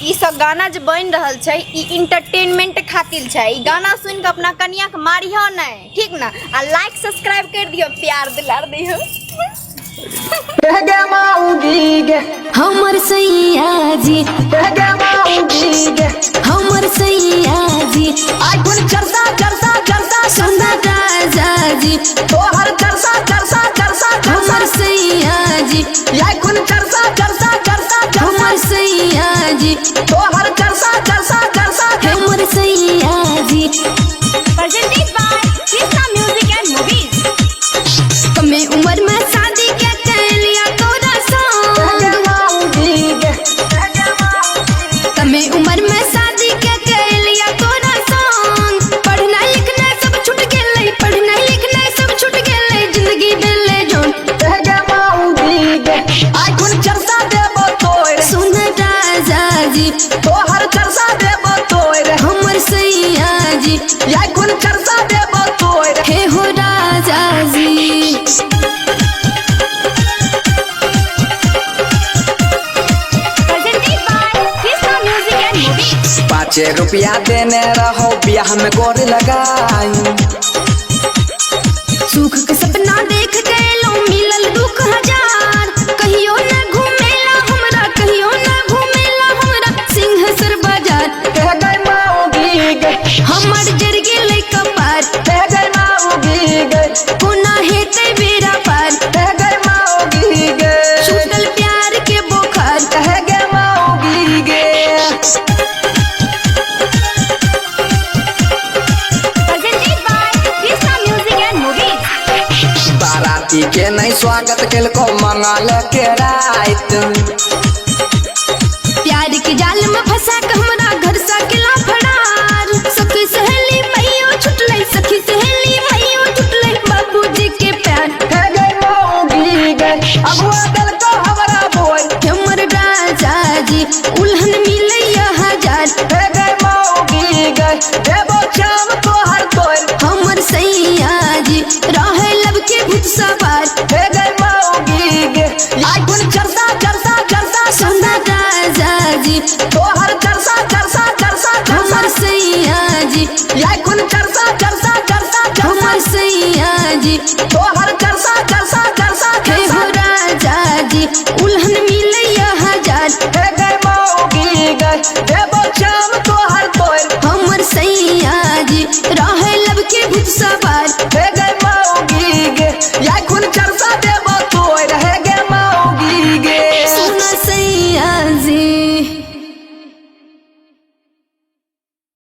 ई सब गाना जो बन रहल छै ई इंटरटेनमेंट खातिर छै। ई गाना सुन के अपना कनिया के मारियो नहीं, ठीक ना? आ लाइक सब्सक्राइब कर दियो, प्यार दुलार दियो। हमर सैया जी हमर सैया जी आइकुन चरसा चरसा चरसा सुंदर राजा जी तोहर चरसा चरसा चरसा हमर सैया जी आइकुन चरसा चरसा चरसा हमर सैया जी तोहर चरसा चरसा चरसा हमर सैया जी। Presented by Krishna Music and Movies। कमे उम्र में शादी के लिया तोरा संग, कमे उम्र में शादी के लिया तोरा संग। पढ़ना लिखना सब छूट गेलै, पढ़ना लिखना सब छूट गेलै, जिंदगी भेलै जोन आइकुन चरसा देबो तोर सुन राजा जी तोहर चरसा देबो तोर हमर सैया जी आइकुन चरसा देबो तोर हे हो राजा जी। Presented by Krishna Music and Movies। 5 रुपया देने रहो बियाह में गोर लगाई सुख के सपना देख गएलो मिलल दुख हजार। कहियो न घूमेला हमरा, कहियो न घूमेला हमरा सिंहेश्वर बाजार। कह गई माऊगी गई हमर जर गेलै कपार, कह गई माऊगी गई कोना हेतै बेरा पार। कह गई माऊगी गई छूटल प्यार के बोखार, कह गई माऊगी गई Presented by Krishna Music and Movies। बाराती के नहीं स्वागत केलको मंगल के रात प्यार के जाल में फंसा के हमरा घर सा केला फरार। सखी सहेली मैयो छुटलै, सखी सहेली मैयो छुटलै, बाबूजी के प्यार। कह गई माऊगी गई अगुआ दल को हमारा बोल हमर राजा जी उल्हन मिलैया हजार। कह गई माऊगी गई देबो चाम तो हर तोर हमर सैया जी रहे लब के भूत सवार। कह गई माऊगी गई आइकुन चरसा चरसा चरसा सुंदर राजा जी तोहर चरसा चरसा चरसा हमर सैया जी आइकुन चरसा चरसा चरसा हमर सैया जी तोहर चरसा चरसा चरसा हे हो राजा जी उल्हन मिलैया हजार। कह गई माऊगी गई देबो चाम तो हर तोर हमर सैया जी रहे लब के भूत सवार। कह गई माऊगी गई आइकुन चरसा देबो तोर है गई माऊगी गई सुन सैया जी